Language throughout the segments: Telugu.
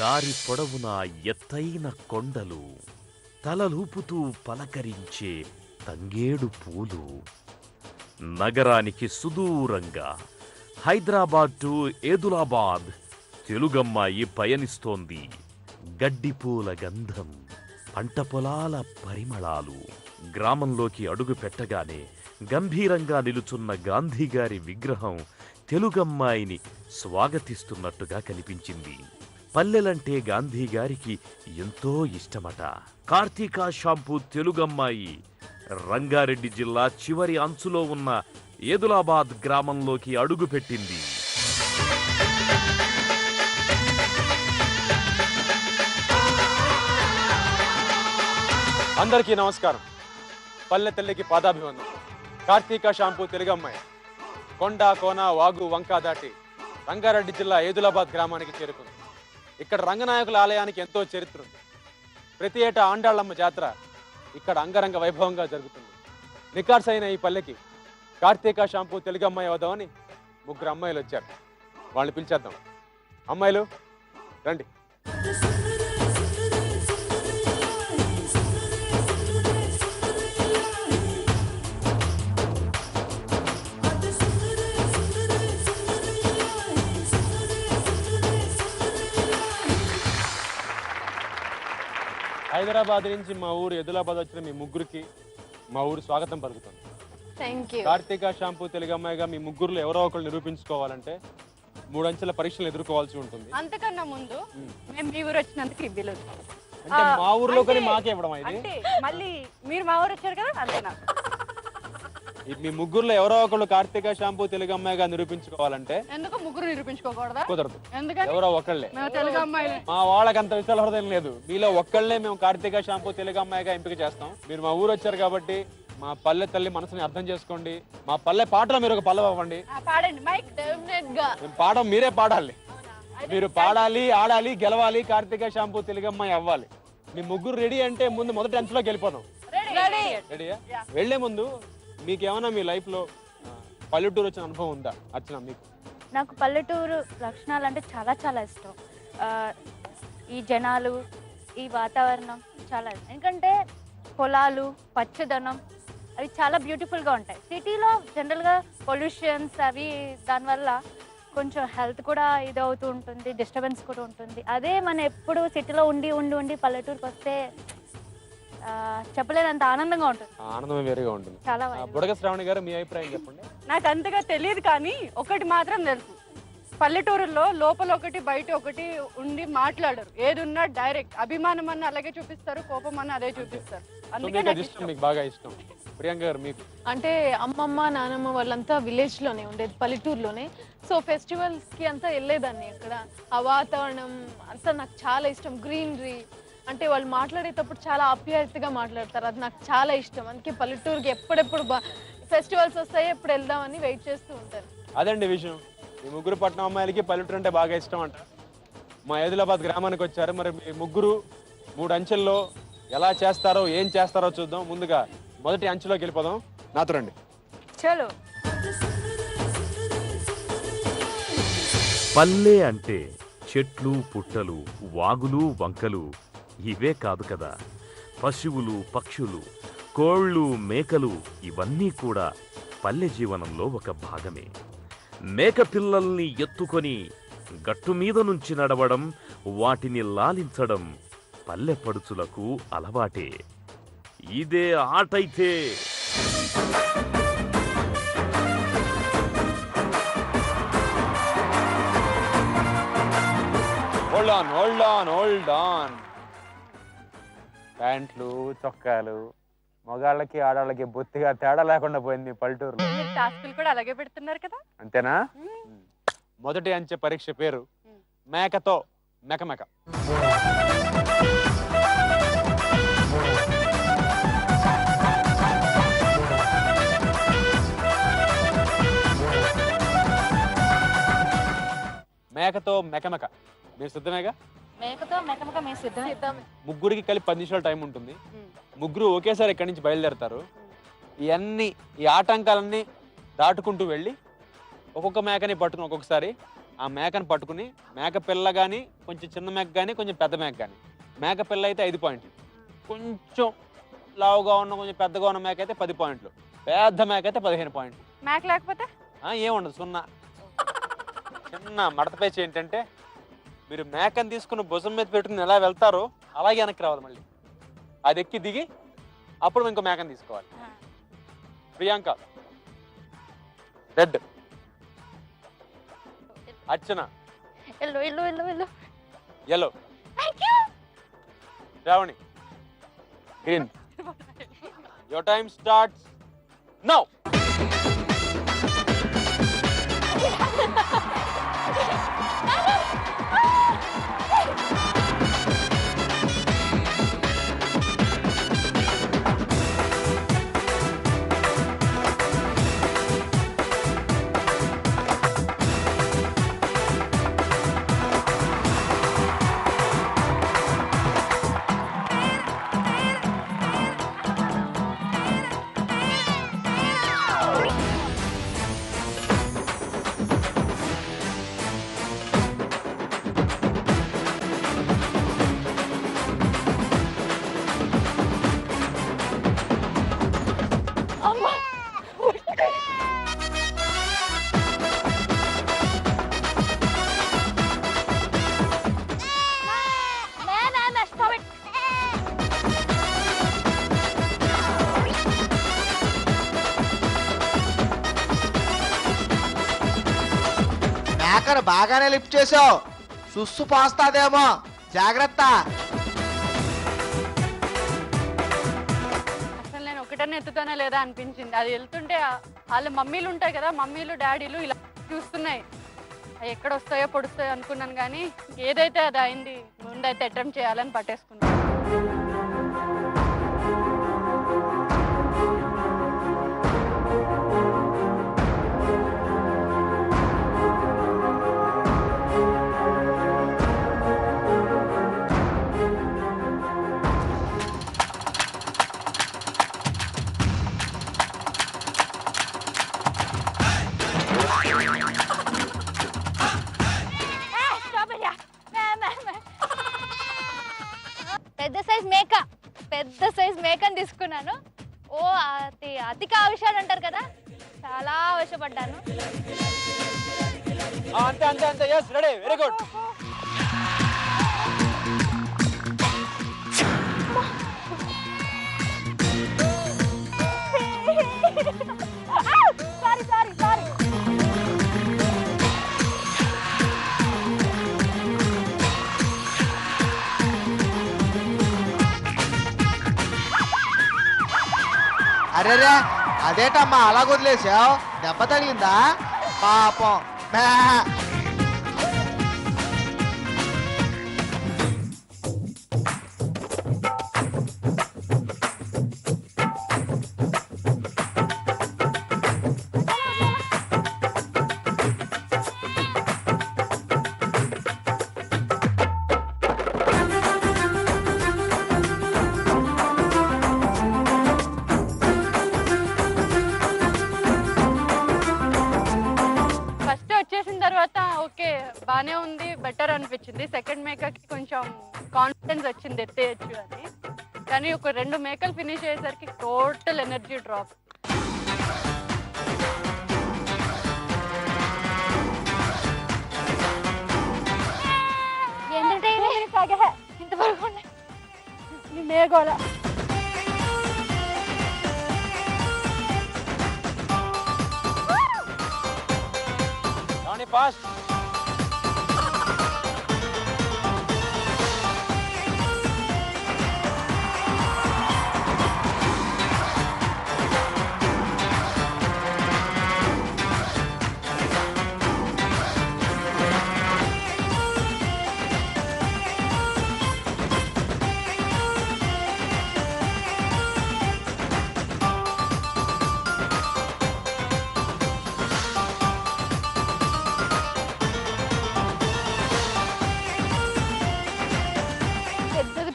దారి పొడవునా ఎత్తైన కొండలు, తలలూపుతూ పలకరించే తంగేడు పూలు. నగరానికి సుదూరంగా హైదరాబాద్ టు ఏదులాబాద్ తెలుగమ్మాయి పయనిస్తోంది. గడ్డిపూల గంధం, పంట పొలాల పరిమళాలు. గ్రామంలోకి అడుగు పెట్టగానే గంభీరంగా నిలుచున్న గాంధీగారి విగ్రహం తెలుగమ్మాయిని స్వాగతిస్తున్నట్టుగా కనిపించింది. పల్లెలంటే గాంధీగారికి ఎంతో ఇష్టమట. కార్తీకా షాంపూ తెలుగమ్మాయి రంగారెడ్డి జిల్లా చివరి అంచులో ఉన్న ఏదులాబాద్ గ్రామంలోకి అడుగుపెట్టింది. అందరికీ నమస్కారం. పల్లె తల్లికి పాదాభివందనం. కార్తీక షాంపూ తెలుగమ్మాయి కొండ కోన వాగు వంక దాటి రంగారెడ్డి జిల్లా ఏదులాబాద్ గ్రామానికి చేరుకుంది. ఇక్కడ రంగనాయకుల ఆలయానికి ఎంతో చరిత్ర ఉంది. ప్రతి ఏటా ఆండాళ్ళమ్మ జాతర ఇక్కడ అంగరంగ వైభవంగా జరుగుతుంది. రికార్డ్స్ అయిన ఈ పల్లెకి కార్తీక షాంపూ తెలుగమ్మాయి వద్దామని ముగ్గురు అమ్మాయిలు వచ్చారు. వాళ్ళని పిలిచేద్దాం. అమ్మాయిలు రండి. హైదరాబాద్ నుంచి మా ఊరు ఏదులాబాద్ వచ్చిన మీ ముగ్గురికి మా ఊరు స్వాగతం పలుకుతుంది. కార్తీక షాంపూ తెలుగమ్మాయిగా మీ ముగ్గురులో ఎవరో ఒకరు నిరూపించుకోవాలంటే 3 అంచెల పరీక్షలు ఎదుర్కోవాల్సి ఉంటుంది. అంతకన్నా ముందు మేము మీ ఊరు వచ్చినందుకు ఇవ్వలు అంటే మా ఊర్లో కానీ మాకే ఇవ్వడం ఇది. మళ్ళీ మీరు మా ఊరు వచ్చారు కదా అంతేనా? మీ ముగ్గురులో ఎవరో ఒకళ్ళు కార్తీక షాంపూ తెలుగమ్మాయిగా నిరూపించుకోవాలంటే ఎందుకు ముగ్గురు నిరూపించుకోకూడదా? కుదరదు. ఎందుకని? ఎవరో ఒకళ్ళే. తెలుగు అమ్మాయిలే. మా వాళ్ళకి అంత విశాల హృదయం లేదు. మీలో ఒక్కళ్ళే మేము కార్తీక షాంపూ తెలుగమ్మాయిగా ఎంపిక చేస్తాం. మీరు మా ఊరు వచ్చారు కాబట్టి మా పల్లె తల్లి మనసుని అర్థం చేసుకోండి. మా పల్లె పాటలో మీరు ఒక పల్లవి అవ్వండి. పాడడం మీరే పాడాలి. మీరు పాడాలి, ఆడాలి, గెలవాలి, కార్తీక షాంపూ తెలుగమ్మాయి అవ్వాలి. మీ ముగ్గురు రెడీ అంటే ముందు మొదటి అంచులోకి వెళ్ళిపోదాం. రెడీయా? వెళ్లే ముందు మీకేమైనా మీ లైఫ్ లో పల్లెటూరు వచ్చిన అనుభవం ఉందా? అర్చన, మీకు? నాకు పల్లెటూరు లక్షణాలు అంటే చాలా చాలా ఇష్టం. ఈ జనాలు, ఈ వాతావరణం చాలా ఇష్టం. ఎందుకంటే పొలాలు, పచ్చదనం అవి చాలా బ్యూటిఫుల్గా ఉంటాయి. సిటీలో జనరల్గా పొల్యూషన్స్ అవి, దానివల్ల కొంచెం హెల్త్ కూడా ఇది అవుతూ ఉంటుంది, డిస్టర్బెన్స్ కూడా ఉంటుంది. అదే మనం ఎప్పుడు సిటీలో ఉండి ఉండి ఉండి పల్లెటూరుకి వస్తే చెప్పలేనంత ఆనందంగా ఉంటుంది. ఆనందమే వేరుగా ఉంటుంది. చాలా. బుడగ శ్రావణి గారు, మీ అభిప్రాయం చెప్పండి. నాకు అంతగా తెలియదు కానీ ఒకటి మాత్రం తెలుసు, పల్లెటూరులో లోపల ఒకటి బయట ఒకటి ఉండి మాట్లాడరు. ఏదున్నా డైరెక్ట్. అభిమానం అన్న అలాగే చూపిస్తారు, కోపం అన్న అదే చూపిస్తారు. అందుకే మీకు బాగా ఇష్టం. ప్రియాంక గారు, మీకు? అంటే అమ్మమ్మ నానమ్మ వాళ్ళంతా విలేజ్ లోనే ఉండేది, పల్లెటూరులోనే. సో ఫెస్టివల్స్ కి అంతా వెళ్ళేదాన్ని. అక్కడ ఆ వాతావరణం అంతా నాకు చాలా ఇష్టం. గ్రీనరీ అంటే వాళ్ళు మాట్లాడేటప్పుడు చాలా ఆప్యాయతగా మాట్లాడతారు. అది నాకు చాలా ఇష్టం. అందుకే పల్లెటూరుకి ఎప్పుడెప్పుడు ఫెస్టివల్స్ వస్తాయి ఎప్పుడు వెళ్దామని వెయిట్ చేస్తూ ఉంటాను. అదండి విషయం. ఈ ముగ్గురు పట్నం అమ్మాయిలకి పల్లెటూరు అంటే బాగా ఇష్టం అంట. మా ఏదులాబాద్ గ్రామానికి వచ్చారు. మరి మీ ముగ్గురు 3 అంచెల్లో ఎలా చేస్తారో, ఏం చేస్తారో చూద్దాం. ముందుగా మొదటి అంచెలోకి వెళ్ళిపోదాం. నాతో రండి. చలో. పల్లె అంటే చెట్లు, పుట్టలు, వాగులు, వంకలు ఇవే కాదు కదా. పశువులు, పక్షులు, కోళ్ళు, మేకలు ఇవన్నీ కూడా పల్లె జీవనంలో ఒక భాగమే. మేక పిల్లల్ని ఎత్తుకొని గట్టు మీద నుంచి నడవడం, వాటిని లాలించడం పల్లె పడుచులకు అలవాటే. ఇదే ఆటైతే ప్యాంట్లు, చొక్కాలు మగాళ్ళకి ఆడాళ్ళకి బొత్తిగా తేడా లేకుండా పోయింది పల్లెటూరు. టాస్కులు కూడా అలాగే పెడుతున్నారు కదా, అంతేనా? మొదటి అంచె పరీక్ష పేరు మేకతో మెకమెక. మేకతో మెకమెక. మీరు సిద్ధమేగా? మేకతో మెకమెక మేము సిద్ధం. ముగ్గురికి కలిపి 10 నిమిషాల టైం ఉంటుంది. ముగ్గురు ఒకేసారి ఇక్కడి నుంచి బయలుదేరతారు. ఈ ఆటంకాలన్నీ దాటుకుంటూ వెళ్ళి ఒక్కొక్క మేకని పట్టుకుని ఒక్కొక్కసారి ఆ మేకను పట్టుకుని మేక పిల్ల కానీ కొంచెం చిన్న మేక కానీ కొంచెం పెద్ద మేక కానీ, మేక పిల్ల అయితే 5 పాయింట్లు, కొంచెం లావుగా ఉన్న కొంచెం పెద్దగా ఉన్న మేక అయితే 10 పాయింట్లు, పెద్ద మేక అయితే 15 పాయింట్లు. మేక లేకపోతే ఏముండదు, 0. చిన్న మడతపేచి ఏంటంటే మీరు మేకను తీసుకుని భుజం మీద పెట్టుకుని ఎలా వెళ్తారో అలాగే వెనక్కి రావాలి, మళ్ళీ అది ఎక్కి దిగి అప్పుడు ఇంకో మేకను తీసుకోవాలి. Priyanka red, Archana yellow yellow yellow yellow yellow, Shravani green. Your time starts now. మేకను బాగానే లిఫ్ట్ చేసావు, సుస్సు పాస్తాదేమో, జాగ్రత్త. అసలు నేను ఒకటనే ఎత్తుతానా లేదా అనిపించింది. అది వెళ్తుంటే వాళ్ళ మమ్మీలు ఉంటాయి కదా, మమ్మీలు డాడీలు ఇలా చూస్తున్నాయి. అవి ఎక్కడ వస్తాయో పొడుస్తాయో అనుకున్నాను, కానీ ఏదైతే అది అయింది, ముందైతే అటెంప్ట్ చేయాలని పట్టేసుకున్నాను. పెద్ద సైజ్ మేకని తీసుకున్నాను. ఓ అతి ఆవిషాలు అంటారు కదా, చాలా ఆవేశపడ్డాను. అంతే అంతే అంతే, yes, ready, very good. Sorry. అరేరే, అదేటమ్మా అలా వదిలేసావు, దెబ్బ తగిలిందా? పాపం. మే. బానే ఉంది, బెటర్ అనిపించింది. సెకండ్ మేకకి కొంచెం కాన్ఫిడెన్స్ వచ్చింది ఎత్తేయచ్చు అని, కానీ ఒక 2 మేకలు ఫినిష్ అయ్యేసరికి టోటల్ ఎనర్జీ డ్రాప్. ఇంతవరకు మేఘోల ఫాస్ట్.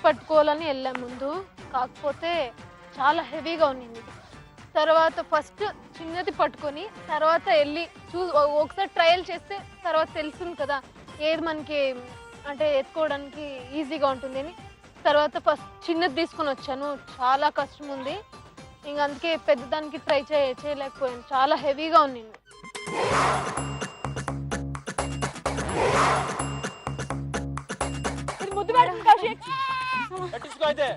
పట్టుకోవాలని వెళ్ళాం ముందు, కాకపోతే చాలా హెవీగా ఉన్నింది. తర్వాత ఫస్ట్ చిన్నది పట్టుకొని తర్వాత వెళ్ళి ఒకసారి ట్రయల్ చేస్తే తర్వాత తెలుస్తుంది కదా ఏది మనకి అంటే ఎత్తుకోవడానికి ఈజీగా ఉంటుంది అని. తర్వాత ఫస్ట్ చిన్నది తీసుకొని వచ్చాను, చాలా కష్టం ఉంది, ఇంకా అందుకే పెద్దదానికి ట్రై చేయలేకపోయాను, చాలా హెవీగా ఉంది. ముద్దు మేడం కౌశిక్ పట్టించుకో అయితే.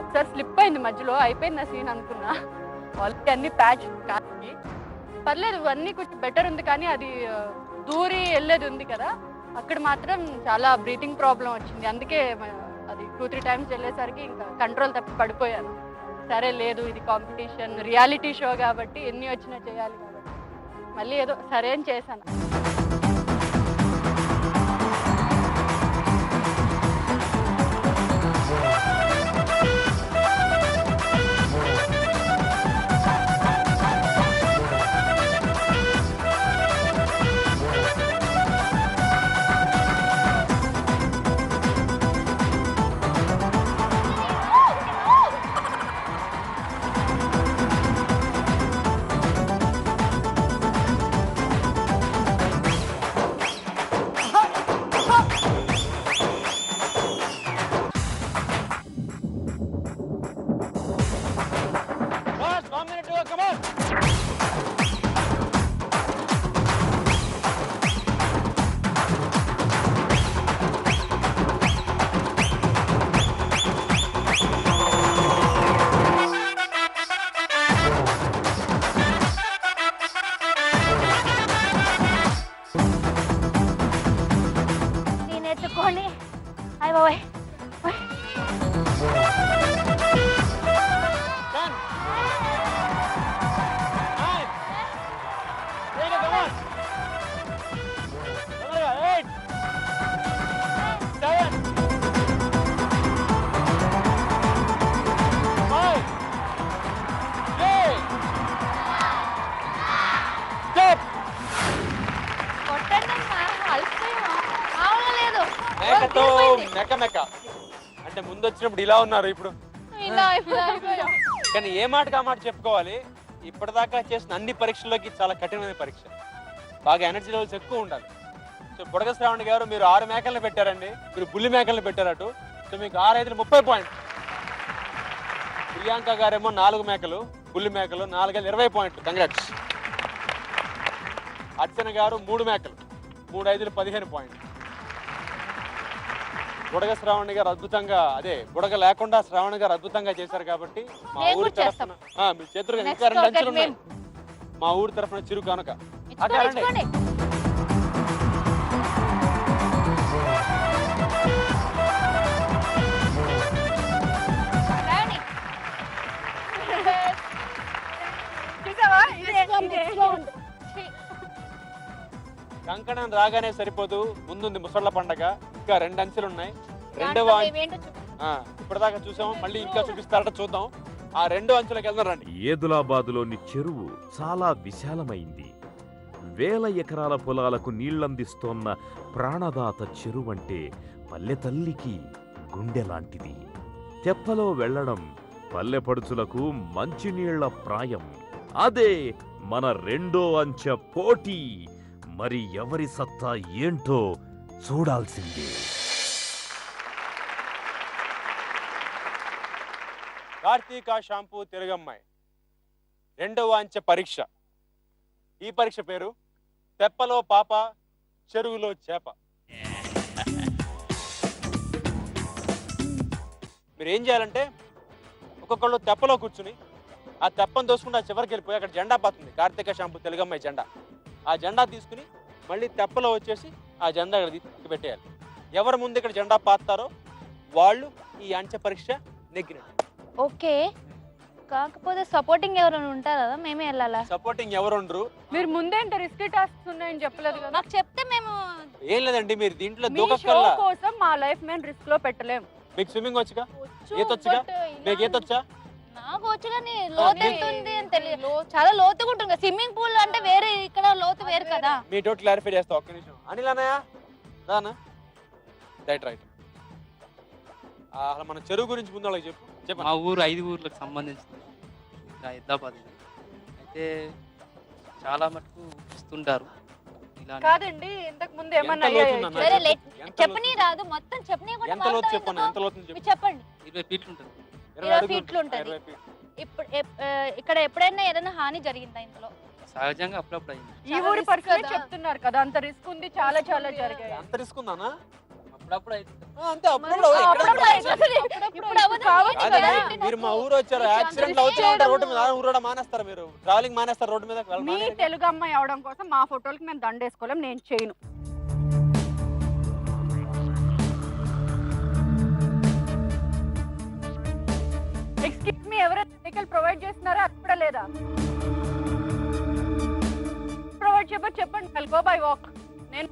ఒకసారి స్లిప్ అయింది మధ్యలో, అయిపోయింది ఆ సీన్ అనుకున్నా. ఆల్రెడీ అన్ని ప్యాచ్ కాకి పర్లేదు, అన్నీ కొంచెం బెటర్ ఉంది, కానీ అది దూరి వెళ్ళేది ఉంది కదా, అక్కడ మాత్రం చాలా బ్రీతింగ్ ప్రాబ్లం వచ్చింది. అందుకే అది 2-3 టైమ్స్ వెళ్ళేసరికి ఇంకా కంట్రోల్ తప్పి పడిపోయాను. సరే లేదు, ఇది కాంపిటీషన్, రియాలిటీ షో కాబట్టి ఎన్ని వచ్చినా చేయాలి కాబట్టి మళ్ళీ ఏదో సరే అని చేశాను. అంటే ముందు వచ్చినప్పుడు ఇలా ఉన్నారు, ఇప్పుడు కానీ ఏ మాటగా మాట చెప్పుకోవాలి, ఇప్పటిదాకా చేసిన అన్ని పరీక్షల్లోకి చాలా కఠినమైన పరీక్ష, బాగా ఎనర్జీ లెవెల్స్ ఎక్కువ ఉండాలి. సో బుడగ శ్రావణి గారు మీరు 6 మేకలను పెట్టారండి, మీరు బుల్లి మేకలను పెట్టారటు, సో మీకు 6-5 30 పాయింట్లు. ప్రియాంక గారేమో 4 మేకలు బుల్లి మేకలు, 4-5 20 పాయింట్లు, కంగ్రాట్స్. అర్చన గారు 3 మేకలు 3-5 15 పాయింట్లు. బుడగ శ్రావణి గారు అద్భుతంగా, అదే బుడగ లేకుండా శ్రావణి గారు అద్భుతంగా చేశారు కాబట్టి మా ఊరి తరఫున మీ చేతులుగా ఇంకా 2 అంచెలు ఉన్నాయి, మా ఊరి తరఫున చిరు కానుక. కంకణం రాగానే సరిపోదు, ముందుంది ముసళ్ళ పండగ, ఇంకా 2 అంచెలు ఉన్నాయి. ఇప్పటిదాకా చూసాము, మళ్ళీ ఇంకా చూపిస్తారట, చూద్దాం. ఆ 2 అంచెలకు వెళ్దాం రండి. ఏదులాబాదులోని చెరువు చాలా విశాలమైంది. వేల ఎకరాల పొలాలకు నీళ్లందిస్తోన్న ప్రాణదాత చెరువంటే పల్లె తల్లికి గుండెలాంటిది. తెప్పలో వెళ్లడం పల్లెపడుచులకు మంచినీళ్ల ప్రాయం. అదే మన 2వ అంచె పోటీ. మరి ఎవరి సత్తా ఏంటో చూడాల్సిందే. కార్తీక షాంపూ తెలుగమ్మాయి 2వ అంచె పరీక్ష ఈ పరీక్ష పేరు తెప్పలో పాప చెరువులో చేప. మీరు ఏం చేయాలంటే ఒక్కొక్కళ్ళు తెప్పలో కూర్చుని ఆ తెప్పను దోసుకుంటే ఆ చివరికి వెళ్ళిపోయి అక్కడ జెండా పాతుంది, కార్తీక షాంపూ తెలుగమ్మాయి జెండా. ఆ జెండా తీసుకుని మళ్ళీ తెప్పలో వచ్చేసి ఆ జెండా ఇక్కడ పెట్టేయాలి. ఎవరు ముందు ఇక్కడ జెండా పాతారో వాళ్ళు ఈ అంచె పరీక్ష నెగ్గినట్టు. ఓకే, కాకపోతే సపోర్టింగ్ ఎవరైనా ఉంటారు కదా, మేమే వెళ్ళాలా? సపోర్టింగ్ ఎవరు ఉండరు. మీరు ముందేంట రిస్క్ టాస్క్స్ ఉన్నాయని చెప్పలేదు కదా. మాకు చెప్తే మేము ఏం లేదండి, మీరు దీంట్లో మీ షో దూకక్కల్లా. కోసం మా లైఫ్ మేము రిస్క్ లో పెట్టలేం. మీకు స్విమ్మింగ్ వచ్చుగా? ఈతొచ్చుగా? మీకు ఈతొచ్చా? నాకు వచ్చు కానీ లోతు ఎంత ఉంది అని తెలియదు. చాలా లోతుగా ఉంటుంది కదా, స్విమ్మింగ్ పూల్ అంటే వేరే, ఇక్కడ లోతు వేరు కదా. మీ డౌట్ క్లారిఫై చేస్తా ఒక్క నిమిషం. అనిల్ అన్నయ్య రానా? రైట్. అసలు మన చెరువు గురించి ముందు వాళ్ళకి చెప్పు. మా ఊరు 5 ఊర్లకు సంబంధించింది హైదరాబాద్. అయితే చాలా మటుకు ఇస్తుంటారు ఇలా. కాదండి, ఇంతకు ముందు ఏమన్నా ఎంత లోతు ఉందన్న? సరే ఎంత చెప్పని రాదు, మొత్తం చెప్పని కూడా ఎంత లోతు చెప్పు అన్న, ఎంత లోతు చెప్పు. మీరు చెప్పండి. 20 ఫీట్లు ఉంటుంది. 20 ఫీట్లు ఉంటుంది. 20 ఫీట్లు. ఇప్పుడు ఇక్కడ ఎప్పుడైనా ఏదైనా హాని జరిగిందా ఇందులో? సహజంగా అప్పుడప్పుడు అయింది. ఈ ఊరి పరిస్థితి చెప్తున్నారు కదా, అంత రిస్క్ ఉంది, చాలా జరిగాయి. అంత రిస్క్ ఉందానా? అప్పుడప్పుడు అవుతుంది. అంతే అప్పుడప్పుడు అప్పుడప్పుడు అయిపోతుంది. ఇప్పుడు అవ్వదు. కావచ్చు అదే కదా. మీరు మా ఊరు వచ్చారు, యాక్సిడెంట్ వచ్చా ఉంటారు రోడ్డు మీద, ఊరు కూడా మానేస్తారు, మీరు ట్రావెలింగ్ మానేస్తారు రోడ్డు మీద. వాళ్ళు మీ మానేయరు. తెలుగు అమ్మాయి అవడం కోసం మా ఫోటోలకి మేము దండేసుకోలేం, నేను చేయను. ఎక్స్క్యూజ్ మీ, ఎవరైనా వెహికల్ ప్రొవైడ్ చేస్తున్నారా? అది కూడా లేదా? ప్రొవైడ్ చేయబోతు చెప్పండి. I'll go by walk. నేను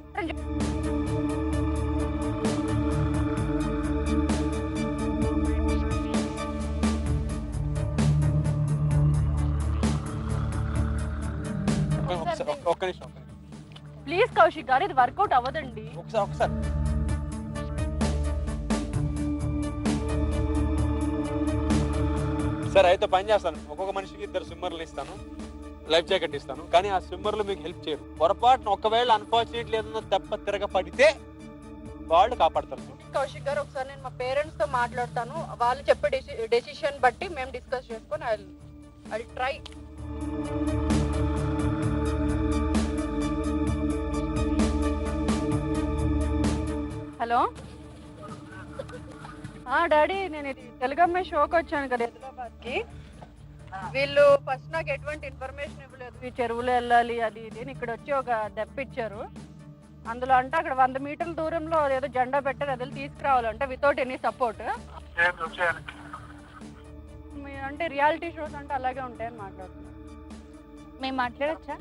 ఒక్క నిమిషం. ప్లీజ్ కౌశిక్ గారు, ఇది వర్కౌట్ అవ్వదండి. ఒకసారి సరే అయితే పని చేస్తాను. ఒక్కొక్క మనిషికి 2 స్విమ్మర్లు ఇస్తాను, లైఫ్ జాకెట్ ఇస్తాను. కానీ ఆ స్విమ్మర్లు మీకు హెల్ప్ చేయరు. పొరపాటున ఒకవేళ అన్ఫార్చునేట్లీ ఏదైనా దెబ్బ తిరగ పడితే వాళ్ళు కాపాడతారు. కౌశిక్ గారు, ఒకసారి నేను మా పేరెంట్స్ తో మాట్లాడతాను. వాళ్ళు చెప్పే డెసిషన్ బట్టి మేము డిస్కస్ చేసుకొని ఐ ట్రై. హలో డాడీ, నేను ఇది తెలుగు అమ్మాయి షోకి వచ్చాను కదా హైదరాబాద్కి. వీళ్ళు ఫస్ట్ నాకు ఎటువంటి ఇన్ఫర్మేషన్ ఇవ్వలేదు, ఈ చెరువులో వెళ్ళాలి అది ఇది. ఇక్కడ వచ్చి ఒక దెబ్బ ఇచ్చారు. అందులో అంటే అక్కడ 100 మీటర్ల దూరంలో ఏదో జెండా పెట్టారు, అది తీసుకురావాలంటే వితౌట్ ఎనీ సపోర్ట్. అంటే రియాలిటీ షోస్ అంటే అలాగే ఉంటాయని మాట్లాడుతున్నాను. మేము మాట్లాడొచ్చా?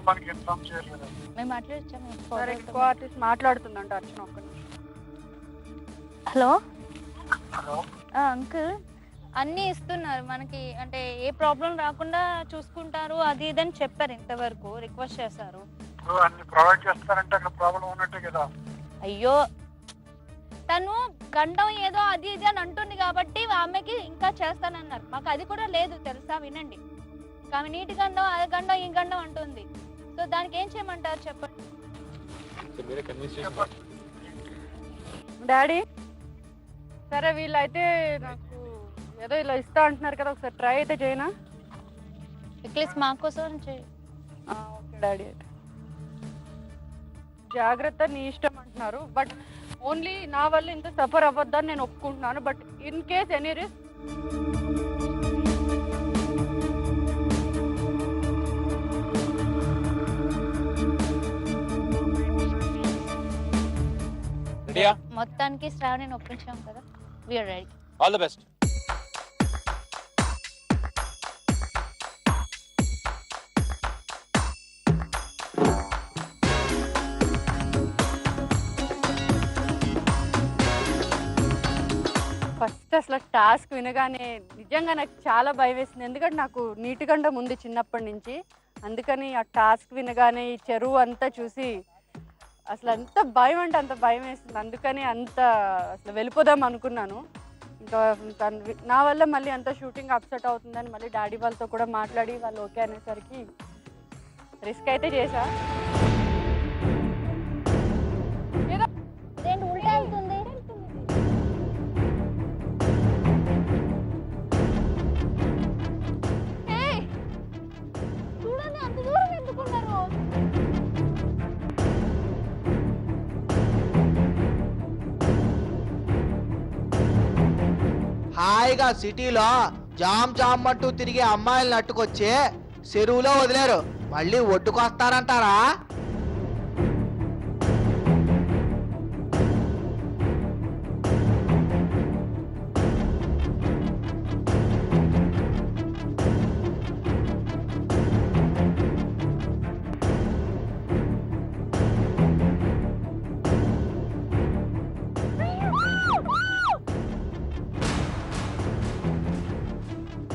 మేము మాట్లాడొచ్చా? సరే, ఇంకో ఆర్టిస్ట్ మాట్లాడుతుందంట అర్చన. ఒక్క నిమిషం. హలో అంకుల్, అన్నీ ఇస్తున్నారు మనకి, అంటే ఏ ప్రాబ్లం రాకుండా చూసుకుంటారు అది ఇదని చెప్పారు. ఇంతవరకు రిక్వెస్ట్ చేశారు. అన్ని ప్రొవైడ్ చేస్తారంటే అక్కడ ప్రాబ్లం ఉన్నట్టే కదా. అయ్యో, తను గండం ఏదో అది ఇది అని అంటుంది కాబట్టి ఆమెకి ఇంకా చేస్తానన్నారు. మాకు అది కూడా లేదు తెలుసా, వినండి. ఆమె నీటి గండం, అది గండం, ఈ గండం అంటుంది. సో దానికి ఏం చేయమంటారు చెప్పండి. డాడీ సరే, వీళ్ళైతే నాకు ఏదో ఇలా ఇస్తా అంటున్నారు కదా, ఒకసారి ట్రై అయితే చేయనా? అట్లీస్ట్ మా కోసం చేయి. ఓకే డాడీ, అయితే జాగ్రత్త, నీ ఇష్టం అంటున్నారు. బట్ ఓన్లీ నా వల్ల ఇంత సఫర్ అవ్వద్దని నేను ఒప్పుకుంటున్నాను. But in case any risk మొత్తానికి శ్రావణిని ఒప్పించాం కదా, we are ready. All the best. First అసలు టాస్క్ వినగానే నిజంగా నాకు చాలా భయం వేసింది. ఎందుకంటే నాకు నీటి గండం ఉంది చిన్నప్పటి నుంచి. అందుకని ఆ టాస్క్ వినగానే ఈ చెరువు అంతా చూసి అసలు అంత భయం అంటే అంత భయం వేసింది. అందుకని అంత అసలు వెళ్ళిపోదాం అనుకున్నాను. ఇంకా నా వల్ల మళ్ళీ అంత షూటింగ్ అప్సెట్ అవుతుందని మళ్ళీ డాడీ వాళ్ళతో కూడా మాట్లాడి వాళ్ళు ఓకే అనేసరికి రిస్క్ అయితే చేశా. ఇదేంటి ఉల్టా వెళ్తుంది? చూడండి, అంత దూరం ఎందుకున్నారు? హాయిగా సిటీలో జామ్ జామ్ అంటూ తిరిగే అమ్మాయిలను అట్టుకొచ్చి చెరువులో వదిలేరు, మళ్ళీ ఒడ్డుకొస్తారంటారా?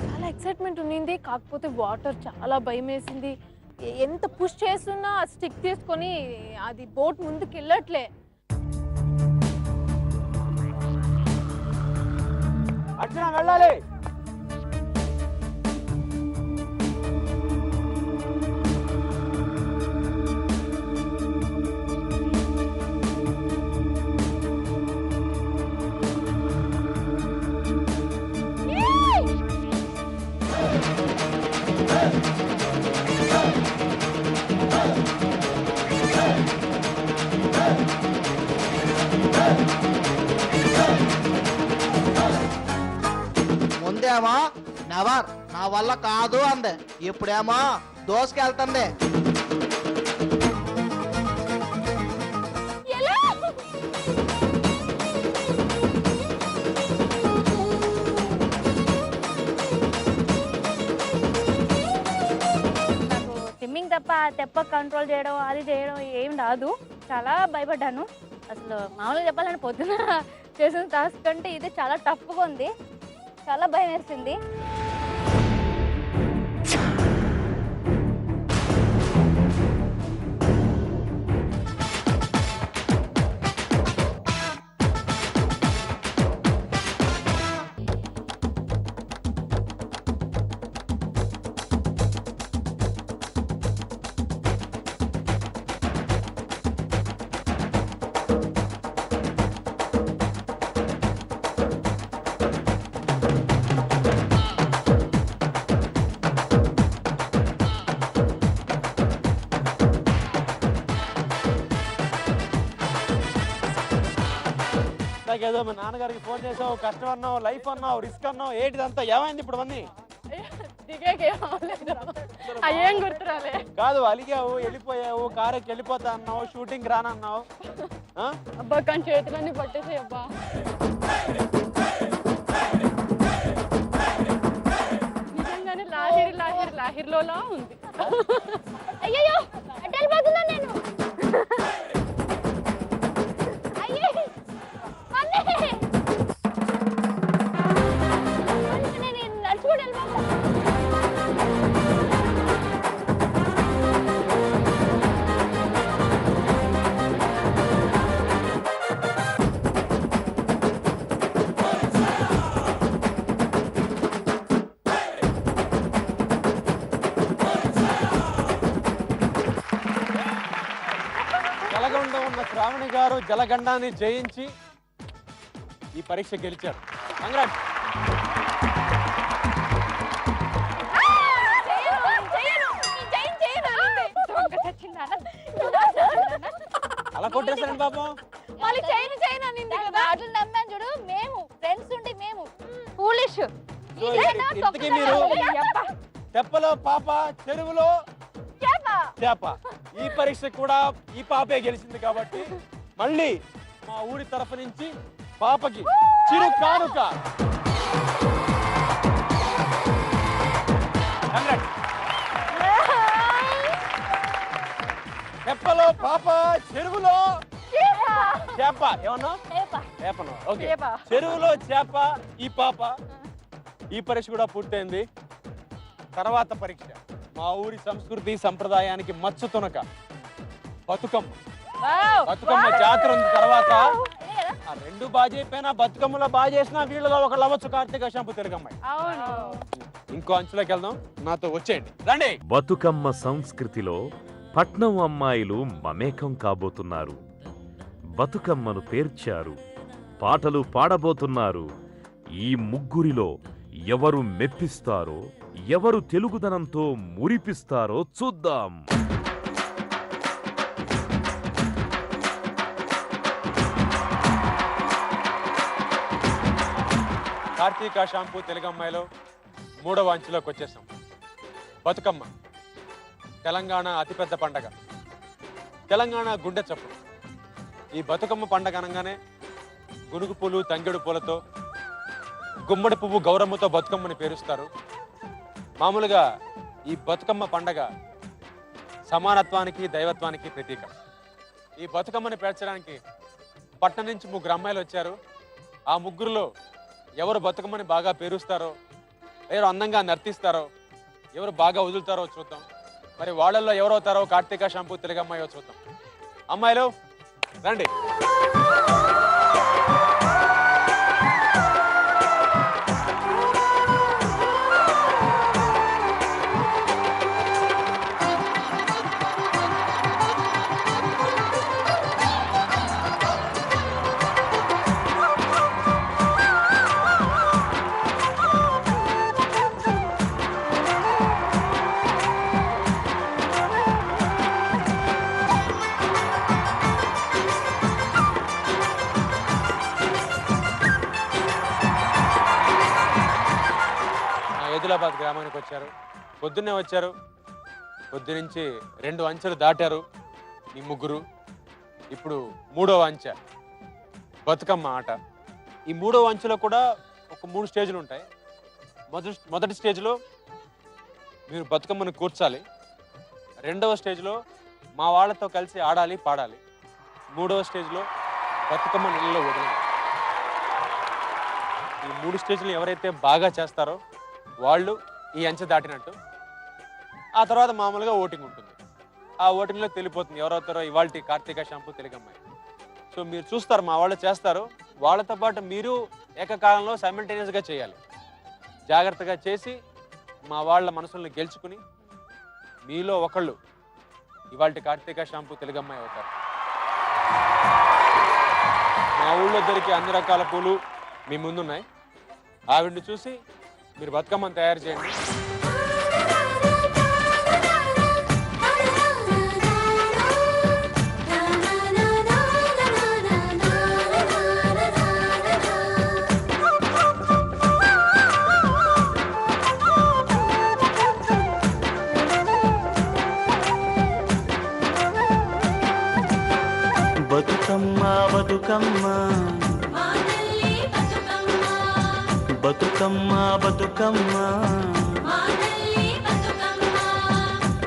చాలా ఎక్సైట్మెంట్ ఉండింది, కాకపోతే వాటర్ చాలా భయం వేసింది. ఎంత పుష్ చేస్తున్నా ఆ స్టిక్ తీసుకొని అది బోట్ ముందుకు వెళ్ళట్లే. అర్చన వెళ్ళాలి. ముందేమో నెవర్ నా వల్ల కాదు అంది, ఇప్పుడేమో దోసుకెళ్తుంది. స్విమ్మింగ్ తప్ప తెప్ప కంట్రోల్ చేయడం అది చేయడం ఏం రాదు. చాలా భయపడ్డాను. అసలు మామూలుగా చెప్పాలంటే పొద్దున చేసిన టాస్క్ కంటే ఇది చాలా టఫ్గా ఉంది. చాలా భయం వేసింది. ఏదో మా నాన్నగారికి ఫోన్ చేసావు, కష్టం అన్నావు, లైఫ్ అన్నావు, రిస్క్ అన్నావు, ఏంటిదంతా ఏమైంది ఇప్పుడు అన్నీ? అయ్యేం గుర్తురాలే. కాదు, అలిగావు, వెళ్ళిపోయావు, కారెక్కి వెళ్ళిపోతా అన్నావు, షూటింగ్ రానన్నావు. అబ్బా కానీ చేతులన్నీ పట్టేసాయి అబ్బా. నిజంగానే లాహిరి లాహిరి లాహిర్లోలా ఉంది. అయ్యో అటెళ్ళిపోతున్నా నేను. జలగండం ఉన్న శ్రావణి గారు జలగండాన్ని జయించి ఈ పరీక్ష గెలిచారు. కంగ్రాట్స్. అలా కొట్టేస్తారండి పాపం. మళ్ళీ చైన్ చైన్ అనింది కదా. మాటలు నమ్మాను చూడు. మేము ఫ్రెండ్స్ ఉండి మేము ఫూలిష్. ఇంతకీ మీరు తెప్పలో పాప, చెరువులో చేప, ఈ పరీక్ష కూడా ఈ పాపే గెలిచింది కాబట్టి మళ్ళీ మా ఊరి తరఫు నుంచి పాపకి చిరు కానుక. తెప్పలో పాప, చెరువులో చేప. ఏమన్నా చేపను? ఓకే, చెరువులో చేప ఈ పాప. ఈ పరీక్ష కూడా పూర్తయింది. తర్వాత పరీక్ష మా ఊరి సంస్కృతి సంప్రదాయానికి మచ్చు తునక బతుకమ్మ. బతుకమ్మ జాతర ఉంది. తర్వాత ఆ రెండు బాగా చెప్పినా బతుకమ్మలో బాగా చేసినా వీళ్ళలో ఒకళ్ళు అవ్వచ్చు కార్తీక షాంపూ తెలుగమ్మాయి. ఇంకో అంచులోకి వెళ్దాం, నాతో వచ్చేయండి, రండి. బతుకమ్మ సంస్కృతిలో పట్నం అమ్మాయిలు మమేకం కాబోతున్నారు. బతుకమ్మను పేర్చారు, పాటలు పాడబోతున్నారు. ఈ ముగ్గురిలో ఎవరు మెప్పిస్తారో, ఎవరు తెలుగుదనంతో మురిపిస్తారో చూద్దాం. కార్తీక షాంపూ తెలుగమ్మాయిలో 3వ అంచులోకి వచ్చేసాం. బతుకమ్మ తెలంగాణ అతిపెద్ద పండగ, తెలంగాణ గుండె చప్పుడు. ఈ బతుకమ్మ పండగ అనగానే గునుగు పూలు తంగెడు పూలతో, గుమ్మడి పువ్వు గౌరమ్మతో బతుకమ్మని పేరుస్తారు. మామూలుగా ఈ బతుకమ్మ పండగ సమానత్వానికి దైవత్వానికి ప్రతీక. ఈ బతుకమ్మని పేర్చడానికి పట్నం నుంచి 3 అమ్మాయిలు వచ్చారు. ఆ ముగ్గురులో ఎవరు బతుకమ్మని బాగా పేరుస్తారో, ఎవరు అందంగా నర్తిస్తారో, ఎవరు బాగా వదులుతారో చూద్దాం. మరి వాళ్ళల్లో ఎవరవుతారో కార్తీక షాంపూ తెలుగమ్మాయో చూద్దాం. అమ్మాయిలు రండి. ఏదులాబాద్ గ్రామానికి వచ్చారు. పొద్దున్నే వచ్చారు. పొద్దునుంచి 2 అంచెలు దాటారు ఈ ముగ్గురు. ఇప్పుడు 3వ అంచె బతుకమ్మ ఆట. ఈ 3వ అంచెలో కూడా ఒక 3 స్టేజ్లు ఉంటాయి. మొదటి స్టేజ్లో మీరు బతుకమ్మను కూర్చాలి. 2వ స్టేజ్లో మా వాళ్ళతో కలిసి ఆడాలి పాడాలి. 3వ స్టేజ్లో బతుకమ్మ నీళ్ళలో వదలాలి. ఈ 3 స్టేజ్లు ఎవరైతే బాగా చేస్తారో వాళ్ళు ఈ అంచె దాటినట్టు. ఆ తర్వాత మామూలుగా ఓటింగ్ ఉంటుంది. ఆ ఓటింగ్లో తెలిపోతుంది ఎవరవుతారో ఇవాళ కార్తీక షాంపూ తెలుగమ్మాయి. సో మీరు చూస్తారు, మా వాళ్ళు చేస్తారు. వాళ్ళతో పాటు మీరు ఏకకాలంలో సైమల్టేనియస్గా చేయాలి. జాగ్రత్తగా చేసి మా వాళ్ళ మనసుల్ని గెలుచుకుని మీలో ఒకళ్ళు ఇవాళ కార్తీక షాంపూ తెలుగమ్మాయి అవుతారు. మా ఊళ్ళో దొరికే అన్ని రకాల పూలు మీ ముందున్నాయి. ఆవిడ్ని చూసి మీరు బతుకమ్మను తయారు చేయండి. బతుకమ్మ బతుకమ్మ బతుకమ్మ బతుకమ్మ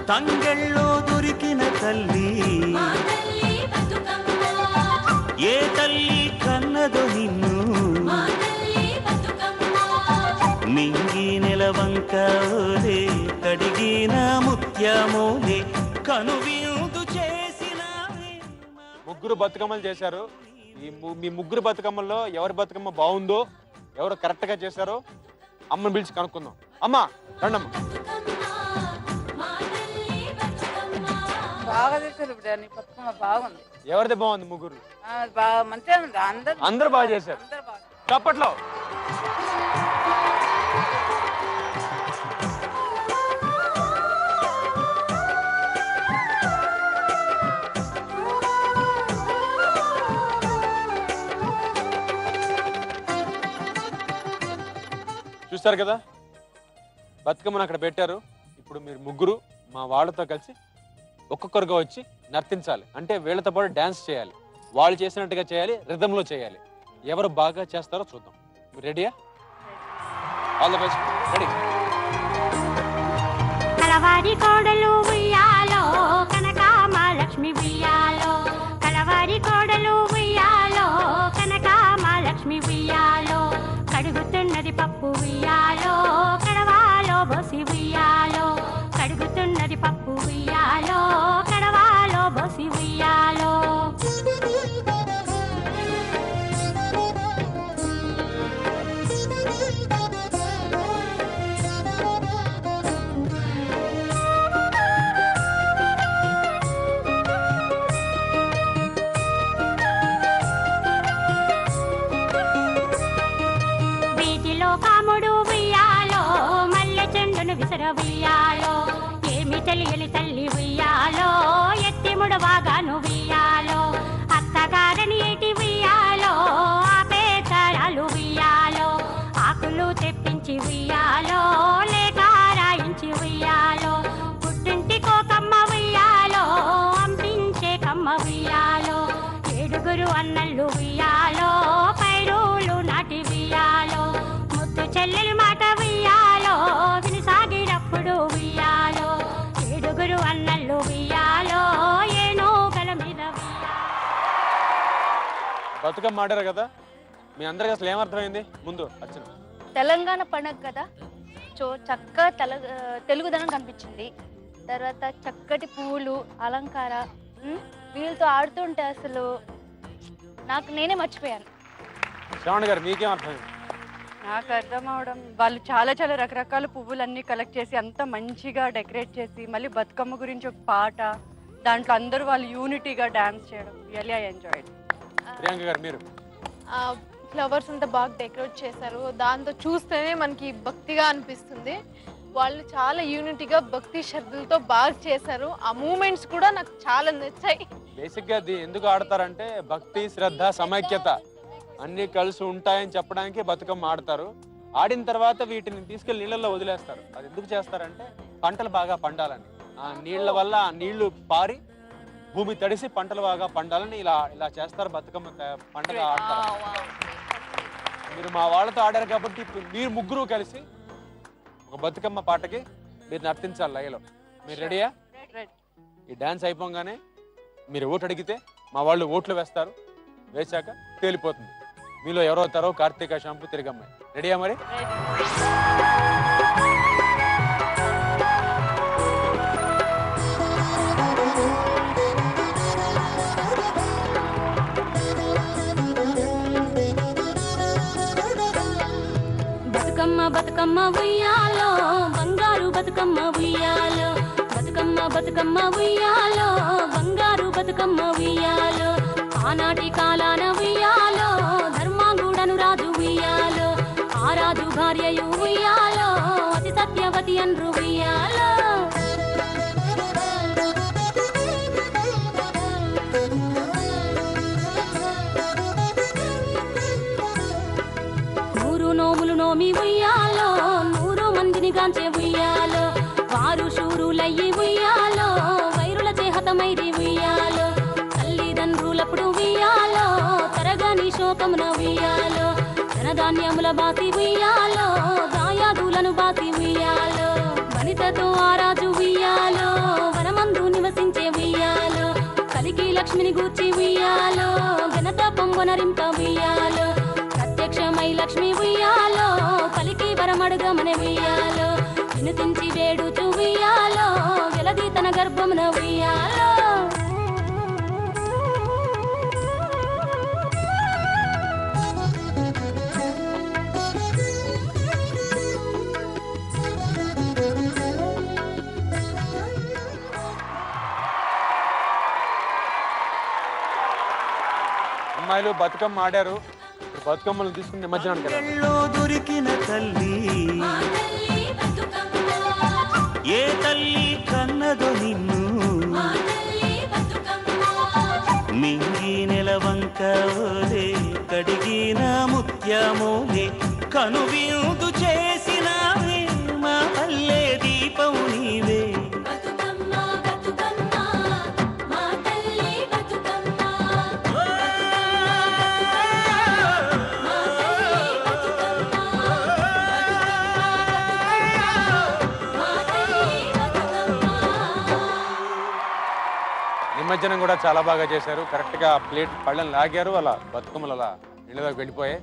తంగెళ్ళో దొరికిన తల్లి, ఏ తల్లి కన్నదో నిన్ను, మింగి నెలవంకలే కడిగిన ముత్యమోలే కనువిందు చేసిన. ముగ్గురు బతుకమ్మలు చేశారు. మీ ముగ్గురు బతుకమ్మల్లో ఎవరి బతుకమ్మ బాగుందో, ఎవరు కరెక్ట్గా చేశారో అమ్మని పిలిచి కనుక్కుందాం. అమ్మా రండమ్మ. బాగా చేశారు ఇప్పుడు, నీ బతుకమ్మ బాగుంది. ఎవరిది బాగుంది? ముగ్గురు బాగా మంచిగా ఉంది. అందరూ బాగా చేశారు. చప్పట్లో. చూస్తారు కదా, బతుకమ్మను అక్కడ పెట్టారు. ఇప్పుడు మీరు ముగ్గురు మా వాళ్ళతో కలిసి ఒక్కొక్కరుగా వచ్చి నర్తించాలి. అంటే వీళ్ళతో పాటు డాన్స్ చేయాలి. వాళ్ళు చేసినట్టుగా చేయాలి, రిథంలో చేయాలి. ఎవరు బాగా చేస్తారో చూద్దాం. మీరు రెడీయా? All the best. రెడీ. కలవారి కోడలు ఉయ్యాలో, కనకామహాలక్ష్మి ఉయ్యాలో, కలవారి కోడలు ఉయ్యాలో, కనకామహాలక్ష్మి ఉయ్యాలో, కడుగుతున్నది పప్పు ఉయ్యాలో, కడవాలో బోసి ఉయ్యాలో, కడుగుతున్నది పప్పు ఉయ్యాలో, కడవాలో బోసి ఉయ్యాలో. వీటిలో కాముడు ఉయ్యాలో, మల్లె చెండును విసర ఉయ్యాలో, ఏమి తెలియని తల్లి ఉయ్యాలో, ఎత్తి ముడవాగాను ఉయ్యాలో, అత్తగారని ఏటి ఉయ్యాలో, ఆపే తరాలు ఉయ్యాలో, ఆకు అన్నళ్ళు ఉయ్యాలో పైరులు నాటి ఉయ్యాలో ముద్దు చెల్లెలు మాట ఉయ్యాలో వినిసాగినప్పుడు ఉయ్యాలో ఏడుగురు అన్నళ్ళు ఉయ్యాలో ఏనుగల మీద బతుకమ్మ ఆడారు కదా, మీ అందరికి అసలు ఏమర్థమైంది ముందు అర్చన? తెలంగాణ పండుగ కదా, చక్కగా తెలుగుదనం కనిపించింది. తర్వాత చక్కటి పువ్వులు అలంకార వీళ్ళతో ఆడుతుంటే అసలు నాకు నేనే మర్చిపోయాను. శ్రావణ్ గారు మీకేం అర్థమైంది? నాకు అర్థం అవడం, వాళ్ళు చాలా చాలా రకరకాల పువ్వులన్నీ కలెక్ట్ చేసి అంత మంచిగా డెకరేట్ చేసి మళ్ళీ బతుకమ్మ గురించి ఒక పాట, దాంట్లో అందరూ వాళ్ళు యూనిటీగా డాన్స్ చేయడం, రియల్లీ ఐ ఎంజాయ్డ్. ప్రియాంక గారు మీరు? ఫ్లవర్స్ అంతా బాగా డెకరేట్ చేశారు, దాంతో చూస్తేనే మనకి భక్తిగా అనిపిస్తుంది. వాళ్ళు చాలా యూనిటీగా భక్తి శ్రద్ధలతో బాగా చేశారు. ఆ మూమెంట్స్ కూడా నాకు చాలా నచ్చాయి. బేసిక్గా అది ఎందుకు ఆడతారంటే భక్తి శ్రద్ధ సమైక్యత అన్ని కలిసి ఉంటాయని చెప్పడానికి బతుకమ్మ ఆడతారు. ఆడిన తర్వాత వీటిని తీసుకెళ్లి నీళ్ళల్లో వదిలేస్తారు. అది ఎందుకు చేస్తారంటే పంటలు బాగా పండాలని, ఆ నీళ్ల వల్ల ఆ నీళ్లు పారి భూమి తడిసి పంటలు బాగా పండాలని ఇలా ఇలా చేస్తారు. బతుకమ్మ పండుగ ఆడతారు. మీరు మా వాళ్ళతో ఆడారు కాబట్టి ఇప్పుడు మీరు ముగ్గురు కలిసి ఒక బతుకమ్మ పాటకి మీరు నర్తించాలి లయలో. మీరు రెడీయా? ఈ డాన్స్ అయిపోగానే మీరు ఓటు అడిగితే మా వాళ్ళు ఓట్లు వేస్తారు. వేశాక తేలిపోతుంది మీలో ఎవరో అవుతారో కార్తీక షాంపూ తిరిగమ్మాయి. రెడీయా మరి? బతుకమ్మ బతుకమ్మ ఉయ్యాలో బంగారు బతుకమ్మ ఉయ్యాలో బతుకమ్మ బతుకమ్మ ఉయ్యాలో బంగారు బతుకమ్మ ఉయ్యాలో ఆనాటి కాలాన ఉయ్యాలో ధర్మాంగుడను రాజు ఉయ్యాలో ఆ రాజు భార్యయు ఉయ్యాలో అతి సత్యవతి అన్రు ఉయ్యాలో నోములు నోమి ఉయ్యాలో 100 మందిని గాంచే ఉయ్యాలో వారు శూరులయ్యి ఉయ్యాలో వైరుల చేహతమైరి ఉయ్యాలో తల్లిదండ్రులప్పుడు ఉయ్యాలో తరగని శోకమున ఉయ్యాలో ధనధాన్యముల బాసి ఉయ్యాలో దాయాదులను బాసి ఉయ్యాలో వనితతో ఆరాజు ఉయ్యాలో వనమందు నివసించే ఉయ్యాలో కలికి లక్ష్మిని గూర్చి ఉయ్యాలో ఘనత పొంగొనరింప ఉయ్యాలో ప్రత్యక్షమై లక్ష్మి ఉయ్యాలో పలికి వరమడుగమనే ఉయ్యాలో వినుతించి వేడుచు ఉయ్యాలో వెలది తన గర్భమున ఉయ్యాలో అమ్మాయిలు బతుకమ్మ ఆడారు. బతుకమ్మలు తీసుకుని నిమజ్జనానికి దొరికిన తల్లి ఏ తల్లి కన్నదో నిన్ను మింగి నెలవంక ఓలే కడిగిన ముత్యమోలే కనువిందు చేసినావే మా పల్లె దీపం నీవే నిమజ్జనం కూడా చాలా బాగా చేశారు. కరెక్ట్గా ప్లేట్ పళ్ళని లాగారు, అలా బతుకమ్మలు అలా నీళ్ళలోకి వెళ్ళిపోయాయి.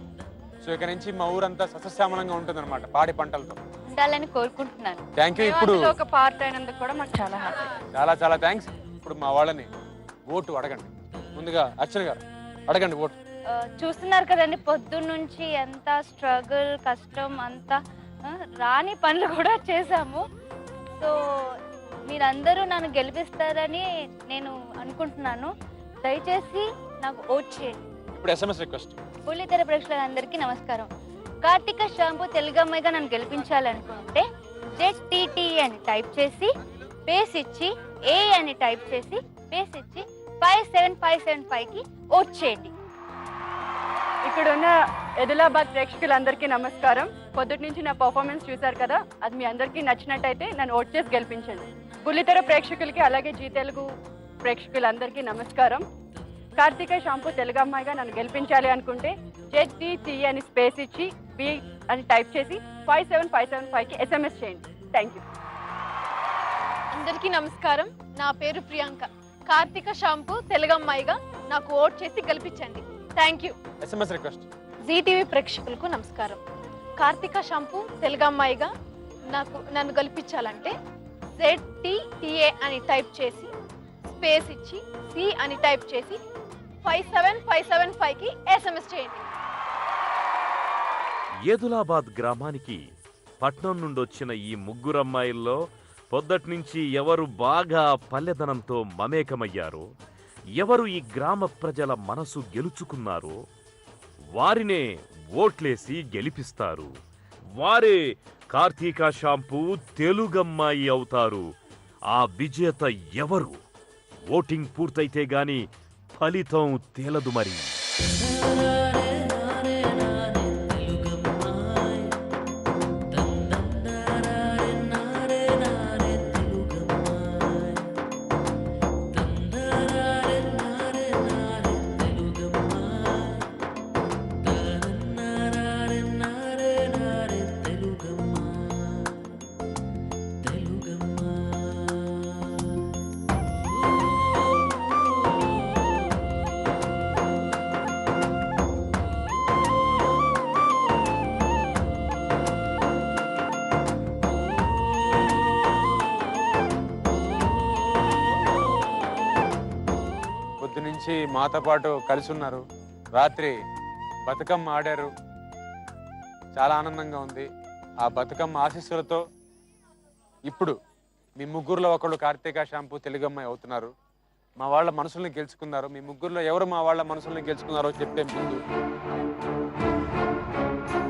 సో ఇక నుంచి మా ఊరంతా సస్యశ్యామలంగా ఉంటుంది అనమాట పాడి పంటలతో. ఉండాలని కోరుకుంటున్నాను. Thank you. ఇప్పుడు ఒక పార్ట్ అయినందుకు కూడా మాకు చాలా హ్యాపీ. చాలా చాలా థ్యాంక్స్. ఇప్పుడు మా వాళ్ళని ఓటు అడగండి. ముందుగా అర్చన గారు అడగండి ఓటు. చూస్తున్నారు కదండి, పొద్దున్న నుంచి ఎంత స్ట్రగుల్ కష్టం అంతా రాని పనులు కూడా చేశాము. సో మీరందరూ నన్ను గెలిపిస్తారని నేను అనుకుంటున్నాను. దయచేసి నాకు ఓట్ చేయండి. ఇప్పుడు SMS రిక్వెస్ట్. బుల్లితెర ప్రేక్షకులందరికీ నమస్కారం. కార్తీక షాంపూ తెలుగమ్మాయిగా నన్ను గెలిపించాలనుకుంటే ZTT అని టైప్ చేసి పేస్ ఇచ్చి A అని టైప్ చేసి పేస్ ఇచ్చి 57575కి ఓట్ చేయండి. ఇక్కడ ఉన్న ఎదిలాబాద్ ప్రేక్షకులందరికీ నమస్కారం. పొద్దుటి నుంచి నా పర్ఫార్మెన్స్ చూశారు కదా, అది మీ అందరికీ నచ్చినట్టయితే నన్ను ఓట్ చేసి గెలిపించండి. బుల్లితెర ప్రేక్షకులకి అలాగే జీ తెలుగు ప్రేక్షకులందరికీ నమస్కారం. కార్తీక షాంపూ తెలుగు అమ్మాయిగా నన్ను గెలిపించాలి అనుకుంటే ZTT అని స్పేస్ ఇచ్చి B అని టైప్ చేసి 57575కి SMS చేయండి. Thank you. అందరికీ నమస్కారం. నా పేరు ప్రియాంక. కార్తీక షాంపూ తెలుగు అమ్మాయిగా నాకు ఓట్ చేసి గెలిపించండి. Thank you. SMS request. Zee TV ప్రేక్షకులకు నమస్కారం. కార్తీక షాంపూ తెలుగు అమ్మాయిగా నన్ను గెలిపించాలంటే ZTTA అని టైప్ చేసి స్పేస్ ఇచ్చి C అని టైప్ చేసి 57575కి SMS చేయండి. ఏదులాబాద్ గ్రామానికి పట్నం నుండొచ్చిన ఈ ముగ్గురమ్మాయిల్లో పొద్దట్నుంచి ఎవరు బాగా పల్లెదనంతో మమేకమయ్యారో, ఎవరు ఈ గ్రామ ప్రజల మనసు గెలుచుకున్నారో వారినే ఓట్లేసి గెలిపిస్తారు. వారే కార్తీక షాంపూ తెలుగమ్మాయి అవుతారు. ఆ విజేత ఎవరు? ఓటింగ్ పూర్తయితే గాని ఫలితం తేలదు మరి. నుంచి మాతో పాటు కలిసి ఉన్నారు. రాత్రి బతుకమ్మ ఆడారు. చాలా ఆనందంగా ఉంది. ఆ బతుకమ్మ ఆశీస్సులతో ఇప్పుడు మీ ముగ్గురులో ఒకళ్ళు కార్తీక షాంపూ తెలుగమ్మాయి అవుతున్నారు. మా వాళ్ళ మనసుల్ని గెలుచుకున్నారు. మీ ముగ్గురులో ఎవరు మా వాళ్ళ మనసుల్ని గెలుచుకున్నారో చెప్పే ముందు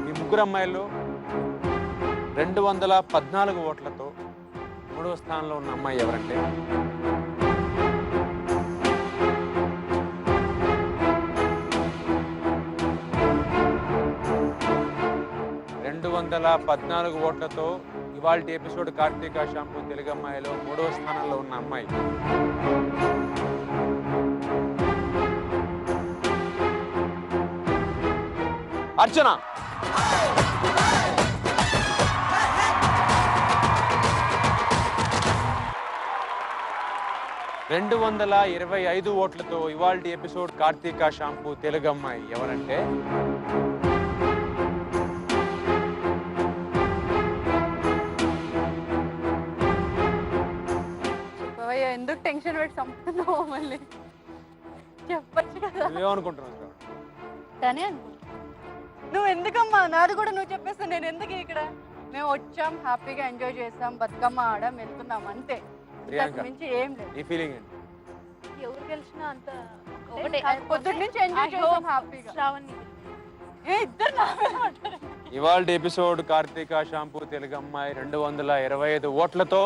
మీ ముగ్గురు అమ్మాయిలు 214 ఓట్లతో 3వ స్థానంలో ఉన్న అమ్మాయి ఎవరంటే 214 ఓట్లతో ఇవాల్టి ఎపిసోడ్ కార్తీక షాంపూ తెలుగు అమ్మాయిలో 3వ స్థానంలో ఉన్న అమ్మాయి అర్చన. రెండు 225 ఓట్లతో ఇవాల్టి ఎపిసోడ్ కార్తీక షాంపూ తెలుగు అమ్మాయి ఎవరంటే ఎందుకు టెన్షన్ పెట్టి చంపుతున్నావు? మళ్ళీ చెప్పచ్చు కదా. నువ్వేమనుకుంటున్నావు? నువ్వు ఎందుకమ్మా? నాది కూడా నువ్వు చెప్పేస్తా. నేను ఎందుకు ఇక్కడ? మేము వచ్చాం, హ్యాపీగా ఎంజాయ్ చేస్తాం, బతుకమ్మ ఆడాం, వెళ్తున్నాం అంతే. మించి ఏం లేదు. ఈ ఫీలింగ్ ఏంటి? ఎవరు గెలిచినా అంత పొద్దున్న నుంచి ఎంజాయ్ చేస్తాం హ్యాపీగా. ఇవాల్టి ఎపిసోడ్ కార్తీక షాంపూ తెలుగు అమ్మాయి 225 ఓట్లతో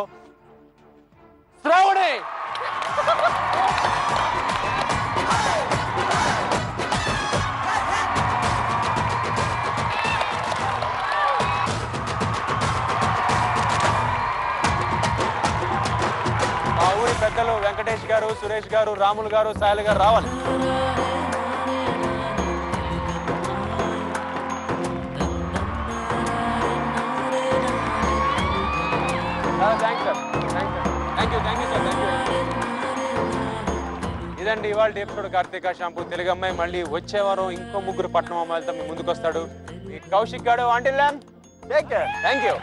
శ్రావణి. మా ఊరి పెద్దలు వెంకటేష్ గారు, సురేష్ గారు, రాములు గారు, సాయిల్ గారు రావాలి. ఇదండి ఇవాళ ఎపిసోడ్ కార్తీక షాంపూ తెలుగు అమ్మాయి. మళ్ళీ వచ్చే వారం ఇంకో ముగ్గురు పట్నం అమ్మాయిలతో మీ ముందుకు వస్తాడు. కౌశిక్ గారు. Until then take care. Thank you.